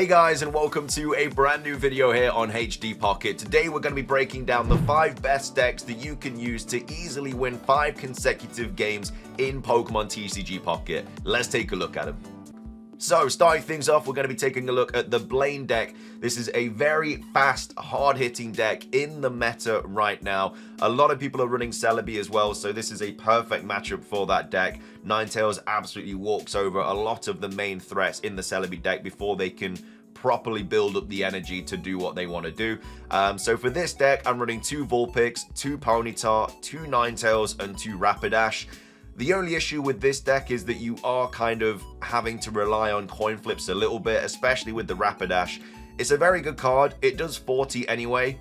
Hey guys, and welcome to a brand new video here on HD Pocket. Today we're going to be breaking down the 5 best decks that you can use to easily win 5 consecutive games in Pokemon TCG Pocket. Let's take a look at them. So, starting things off, we're going to be taking a look at the Blaine deck. This is a very fast, hard-hitting deck in the meta right now. A lot of people are running Celebi as well, so this is a perfect matchup for that deck. Ninetales absolutely walks over a lot of the main threats in the Celebi deck before they can properly build up the energy to do what they want to do. So for this deck, I'm running 2 Vulpix, 2 Ponyta, 2 Ninetales, and 2 Rapidash. The only issue with this deck is that you are kind of having to rely on coin flips a little bit, especially with the Rapidash. It's a very good card. It does 40 anyway,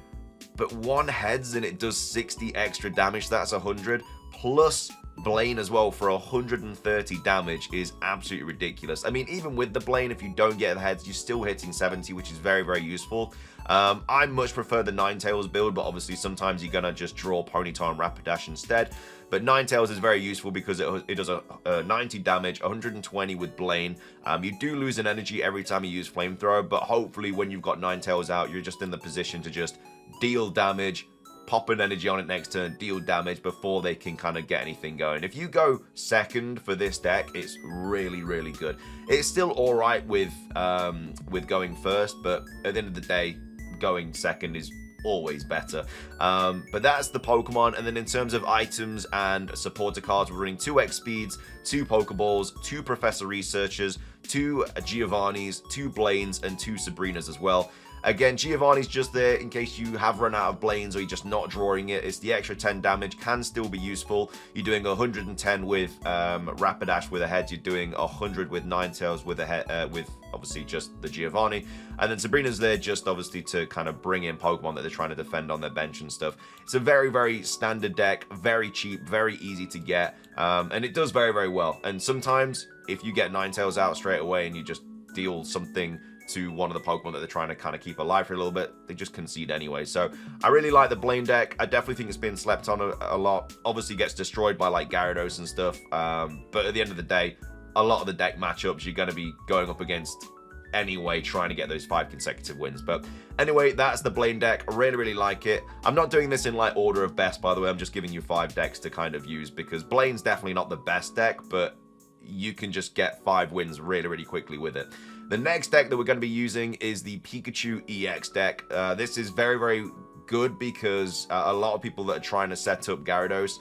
but 1 heads and it does 60 extra damage. That's 100. Plus Blaine as well for 130 damage is absolutely ridiculous. I mean, even with the Blaine, if you don't get the heads, you're still hitting 70, which is very, very useful. I much prefer the Ninetales build, but obviously sometimes you're going to just draw Ponyta and Rapidash instead. But Ninetales is very useful because it does a 90 damage, 120 with Blaine. You do lose an energy every time you use Flamethrower, but hopefully when you've got Ninetales out, you're just in the position to just deal damage, pop an energy on it next turn, deal damage before they can kind of get anything going. If you go second for this deck, it's really, really good. It's still all right with going first, but at the end of the day, going second is always better. But that's the Pokemon. And then in terms of items and supporter cards, we're running 2 X Speeds, 2 Pokeballs, 2 Professor Researchers, 2 Giovannis, 2 Blaines, and 2 Sabrinas as well. Again, Giovanni's just there in case you have run out of Blaines or you're just not drawing it. It's the extra 10 damage, can still be useful. You're doing 110 with Rapidash with a head. You're doing 100 with Ninetales with a head, with obviously just the Giovanni. And then Sabrina's there just obviously to kind of bring in Pokemon that they're trying to defend on their bench and stuff. It's a very, very standard deck, very cheap, very easy to get, and it does very, very well. And sometimes if you get Ninetales out straight away and you just deal something to one of the Pokemon that they're trying to kind of keep alive for a little bit, they just concede anyway. So I really like the Blaine deck. I definitely think it's been slept on a lot. Obviously gets destroyed by like Gyarados and stuff, but at the end of the day, a lot of the deck matchups you're going to be going up against anyway, trying to get those 5 consecutive wins. But anyway, that's the Blaine deck. I really, really like it. I'm not doing this in like order of best, by the way. I'm just giving you 5 decks to kind of use because Blaine's definitely not the best deck, but you can just get 5 wins really, really quickly with it. The next deck that we're going to be using is the Pikachu EX deck. This is very, very good because a lot of people that are trying to set up Gyarados,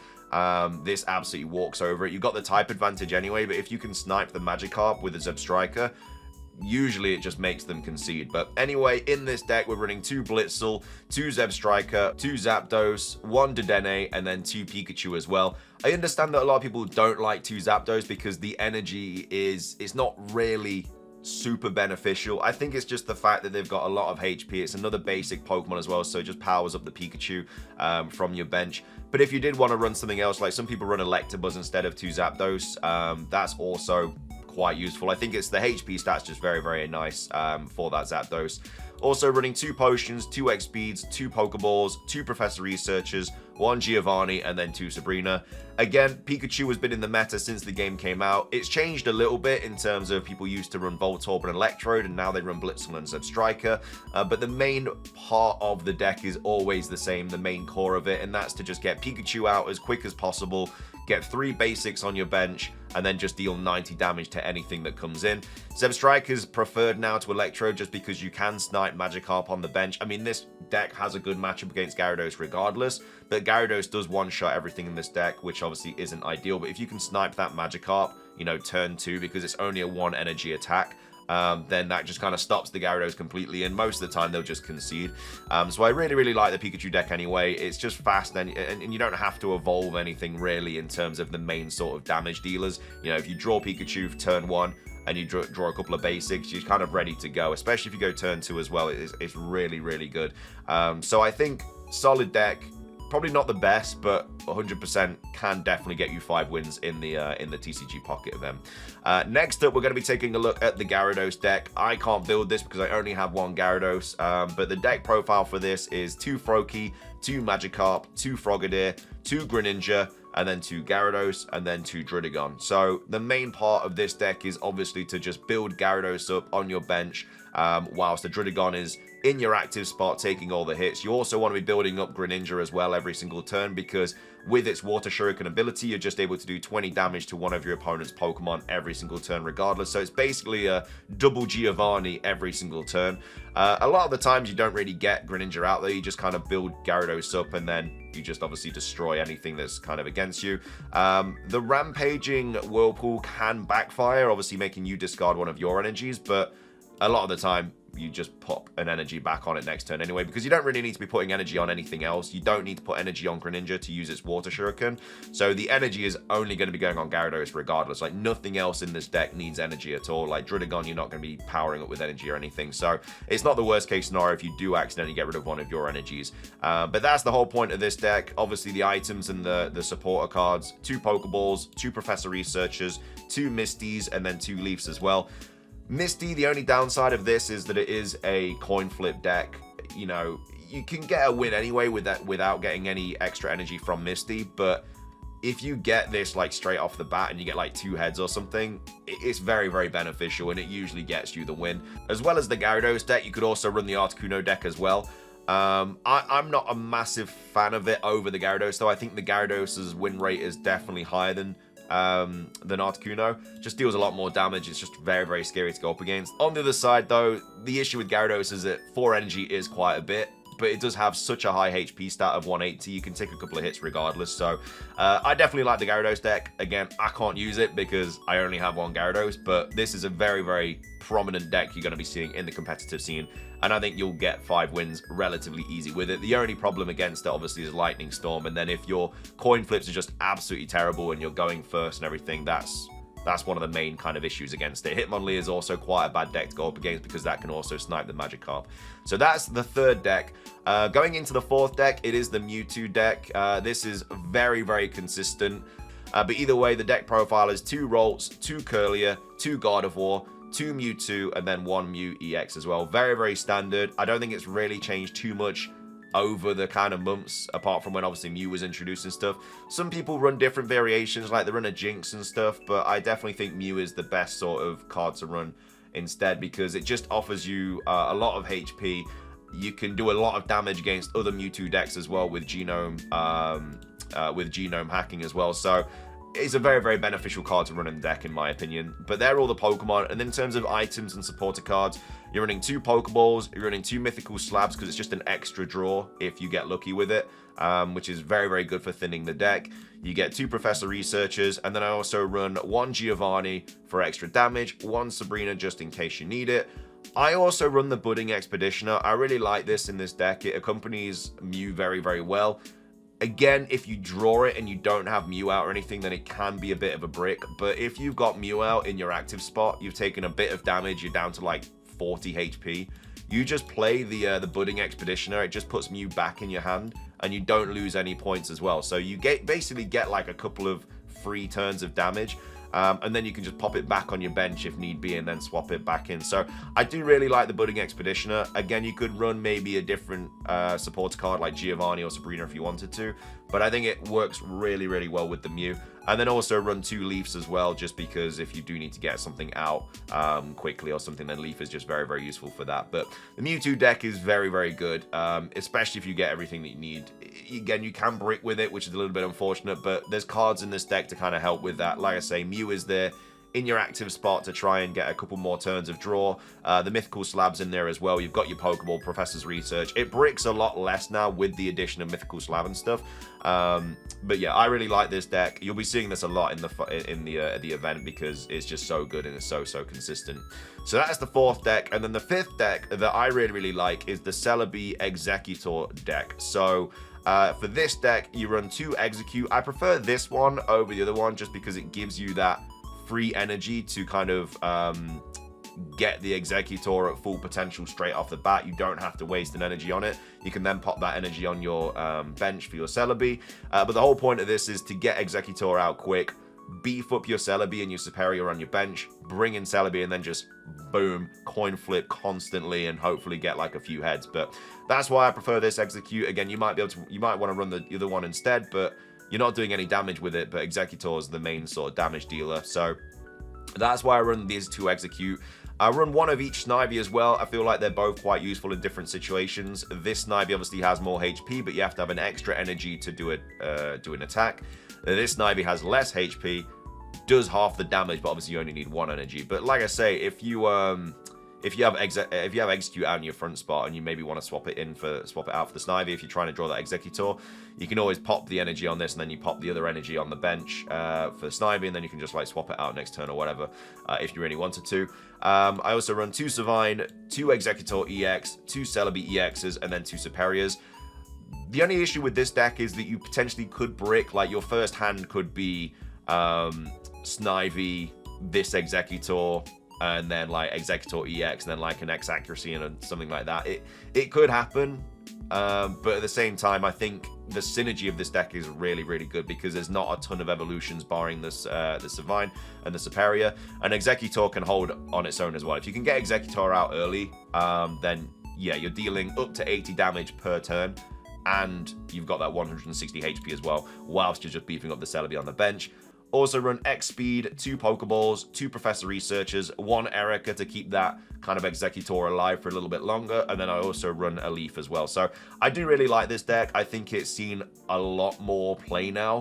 this absolutely walks over it. You've got the type advantage anyway, but if you can snipe the Magikarp with a Zebstrika, usually it just makes them concede. But anyway, in this deck, we're running 2 Blitzel, 2 Zebstrika, 2 Zapdos, 1 Dedenne, and then 2 Pikachu as well. I understand that a lot of people don't like 2 Zapdos because the energy is not really super beneficial. I think it's just the fact that they've got a lot of HP. It's another basic Pokemon as well, so it just powers up the Pikachu from your bench. But if you did want to run something else, like some people run Electabuzz instead of 2 Zapdos, that's also quite useful. I think it's the HP stats just very, very nice for that Zapdos. Also running 2 Potions, 2 X Speeds, 2 Pokeballs, 2 Professor Researchers, 1 Giovanni, and then 2 Sabrina. Again, Pikachu has been in the meta since the game came out. It's changed a little bit in terms of people used to run Voltorb and Electrode, and now they run Blitzel and Zebstrika. But the main part of the deck is always the same, the main core of it, and that's to just get Pikachu out as quick as possible, get 3 basics on your bench, and then just deal 90 damage to anything that comes in. Zebstrika is preferred now to Electrode just because you can snipe Magikarp on the bench. I mean, this deck has a good matchup against Gyarados regardless, but Gyarados does one-shot everything in this deck, which obviously isn't ideal. But if you can snipe that Magikarp, you know, turn 2, because it's only a 1 energy attack, then that just kind of stops the Gyarados completely, and most of the time they'll just concede. So I really, really like the Pikachu deck anyway. It's just fast, and you don't have to evolve anything really in terms of the main sort of damage dealers. You know, if you draw Pikachu for turn 1 and you draw a couple of basics, you're kind of ready to go, especially if you go turn 2 as well. It's really, really good. So I think solid deck. Probably not the best, but 100% can definitely get you 5 wins in the TCG Pocket event. Next up, we're going to be taking a look at the Gyarados deck. I can't build this because I only have 1 Gyarados, but the deck profile for this is 2 Froakie, 2 Magikarp, 2 Frogadier, 2 Greninja, and then 2 Gyarados, and then 2 Druddigon. So the main part of this deck is obviously to just build Gyarados up on your bench, whilst the Druddigon is in your active spot taking all the hits. You also want to be building up Greninja as well every single turn, because with its Water Shuriken ability, you're just able to do 20 damage to one of your opponent's Pokemon every single turn regardless. So it's basically a double Giovanni every single turn. A lot of the times you don't really get Greninja out there. You just kind of build Gyarados up and then you just obviously destroy anything that's kind of against you. The Rampaging Whirlpool can backfire, obviously making you discard one of your energies, but a lot of the time you just pop an energy back on it next turn anyway, because you don't really need to be putting energy on anything else. You don't need to put energy on Greninja to use its Water Shuriken. So the energy is only going to be going on Gyarados regardless. Like, nothing else in this deck needs energy at all. Like, Druddigon, you're not going to be powering up with energy or anything. So it's not the worst case scenario if you do accidentally get rid of one of your energies. But that's the whole point of this deck. Obviously, the items and the supporter cards, 2 Pokeballs, 2 Professor Researchers, 2 Misties, and then 2 Leafs as well. Misty, the only downside of this is that it is a coin flip deck. You know, you can get a win anyway with that without getting any extra energy from Misty, but if you get this like straight off the bat and you get like 2 heads or something, it's very, very beneficial, and it usually gets you the win. As well as the Gyarados deck, you could also run the Articuno deck as well. I'm not a massive fan of it over the Gyarados, though. I think the Gyarados' win rate is definitely higher than Articuno. Just deals a lot more damage. It's just very, very scary to go up against. On the other side, though, the issue with Gyarados is that 4 energy is quite a bit, but it does have such a high HP stat of 180. You can take a couple of hits regardless. So I definitely like the Gyarados deck. Again, I can't use it because I only have 1 Gyarados, but this is a very, very prominent deck you're going to be seeing in the competitive scene, and I think you'll get 5 wins relatively easy with it. The only problem against it obviously is Lightning Storm, and then if your coin flips are just absolutely terrible and you're going first and everything, that's one of the main kind of issues against it. Hitmonlee is also quite a bad deck to go up against because that can also snipe the Magikarp. So that's the 3rd deck. Going into the 4th deck, it is the Mewtwo deck. This is very, very consistent. But either way, the deck profile is 2 Ralts, 2 Curlier, 2 Gardevoir, 2 Mewtwo, and then 1 Mew EX as well. Very, very standard. I don't think it's really changed too much over the kind of months, apart from when obviously Mew was introduced and stuff. Some people run different variations, like they run a Jinx and stuff, but I definitely think Mew is the best sort of card to run instead, because it just offers you a lot of HP. You can do a lot of damage against other Mewtwo decks as well with genome hacking as well. So it's a very, very beneficial card to run in the deck, in my opinion. But they're all the Pokemon. And then in terms of items and supporter cards, you're running 2 Pokeballs, you're running 2 Mythical Slabs because it's just an extra draw if you get lucky with it, which is very, very good for thinning the deck. You get 2 Professor Researchers, and then I also run 1 Giovanni for extra damage, 1 Sabrina just in case you need it. I also run the Budding Expeditioner. I really like this in this deck. It accompanies Mew very, very well. Again, if you draw it and you don't have Mew out or anything, then it can be a bit of a brick. But if you've got Mew out in your active spot, you've taken a bit of damage, you're down to like 40 HP, you just play the Budding Expeditioner. It just puts Mew back in your hand, and you don't lose any points as well. So you basically get like a couple of free turns of damage. And then you can just pop it back on your bench if need be, and then swap it back in. So I do really like the Budding Expeditioner. Again, you could run maybe a different supporter card like Giovanni or Sabrina if you wanted to, but I think it works really, really well with the Mew. And then also run 2 Leafs as well, just because if you do need to get something out quickly or something, then Leaf is just very, very useful for that. But the Mewtwo deck is very, very good, especially if you get everything that you need. Again, you can brick with it, which is a little bit unfortunate, but there's cards in this deck to kind of help with that. Like I say, Mew is there in your active spot to try and get a couple more turns of draw. The Mythical Slab's in there as well. You've got your Pokeball, Professor's Research. It bricks a lot less now with the addition of Mythical Slab and stuff. But yeah, I really like this deck. You'll be seeing this a lot in the event because it's just so good and it's so consistent. So that's the 4th deck. And then the 5th deck that I really, really like is the Celebi Exceggutor deck. So for this deck, you run 2 Execute. I prefer this one over the other one just because it gives you that free energy to kind of get the Exceggutor at full potential straight off the bat. You don't have to waste an energy on it. You can then pop that energy on your bench for your Celebi. But the whole point of this is to get Exceggutor out quick, beef up your Celebi and your Superior on your bench, bring in Celebi, and then just boom, coin flip constantly and hopefully get like a few heads. But that's why I prefer this Execute. Again, you might want to run the other one instead, but you're not doing any damage with it, but Exceggutor is the main sort of damage dealer. So that's why I run these two Execute. I run one of each Snivy as well. I feel like they're both quite useful in different situations. This Snivy obviously has more HP, but you have to have an extra energy to do an attack. This Snivy has less HP, does half the damage, but obviously you only need one energy. But like I say, if you have Execute out in your front spot and you maybe want to swap it out for the Snivy, if you're trying to draw that Exceggutor, you can always pop the energy on this and then you pop the other energy on the bench for the Snivy, and then you can just like swap it out next turn or whatever if you really wanted to. I also run 2 Savine, 2 Exceggutor EX, 2 Celebi EXs, and then 2 Superiors. The only issue with this deck is that you potentially could brick, like your first hand could be Snivy, this Exceggutor, and then like Exceggutor EX, and then like an X accuracy and something like that. It could happen, but at the same time, I think the synergy of this deck is really, really good because there's not a ton of evolutions barring this the Savine and the Superior, and Exceggutor can hold on its own as well. If you can get Exceggutor out early, then yeah, you're dealing up to 80 damage per turn, and you've got that 160 HP as well, whilst you're just beefing up the Celebi on the bench. Also run X Speed, 2 Pokeballs, 2 Professor Researchers, 1 Erica to keep that kind of Exceggutor alive for a little bit longer, and then I also run a Leaf as well. So I do really like this deck. I think it's seen a lot more play now.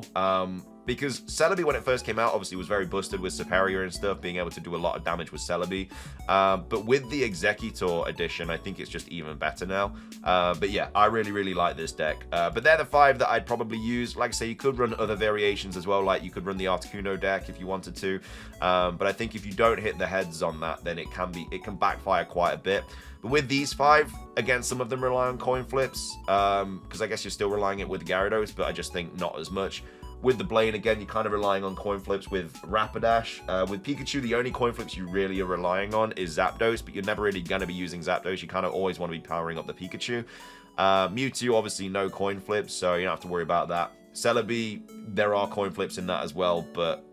Because Celebi, when it first came out, obviously was very busted with Superior and stuff, being able to do a lot of damage with Celebi. But with the Exceggutor edition, I think it's just even better now. But yeah, I really, really like this deck. But they're the 5 that I'd probably use. Like I say, you could run other variations as well, like you could run the Articuno deck if you wanted to. But I think if you don't hit the heads on that, then it can backfire quite a bit. But with these 5, again, some of them rely on coin flips, because I guess you're still relying it with Gyarados, but I just think not as much. With the Blaine, again, you're kind of relying on coin flips with Rapidash. With Pikachu, the only coin flips you really are relying on is Zapdos, but you're never really going to be using Zapdos. You kind of always want to be powering up the Pikachu. Mewtwo, obviously, no coin flips, so you don't have to worry about that. Celebi, there are coin flips in that as well, but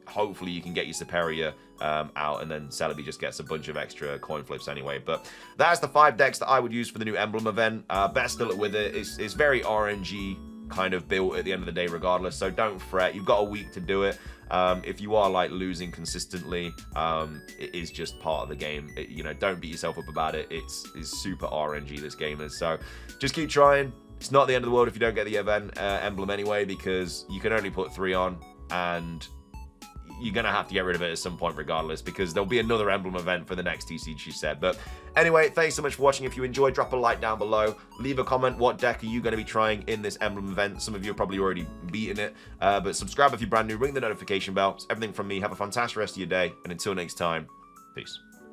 hopefully you can get your Superior out, and then Celebi just gets a bunch of extra coin flips anyway. But that's the 5 decks that I would use for the new Emblem event. Best of luck with it. It's very RNG kind of built at the end of the day regardless, so don't fret. You've got a week to do it. If you are like losing consistently, it is just part of the game. You know, don't beat yourself up about it. It's super RNG, this game is. So just keep trying. It's not the end of the world if you don't get the event emblem anyway, because you can only put 3 on, and you're going to have to get rid of it at some point regardless, because there'll be another emblem event for the next TCG set. But anyway, thanks so much for watching. If you enjoyed, drop a like down below. Leave a comment. What deck are you going to be trying in this emblem event? Some of you are probably already beaten it. But subscribe if you're brand new. Ring the notification bell. It's everything from me. Have a fantastic rest of your day. And until next time, peace.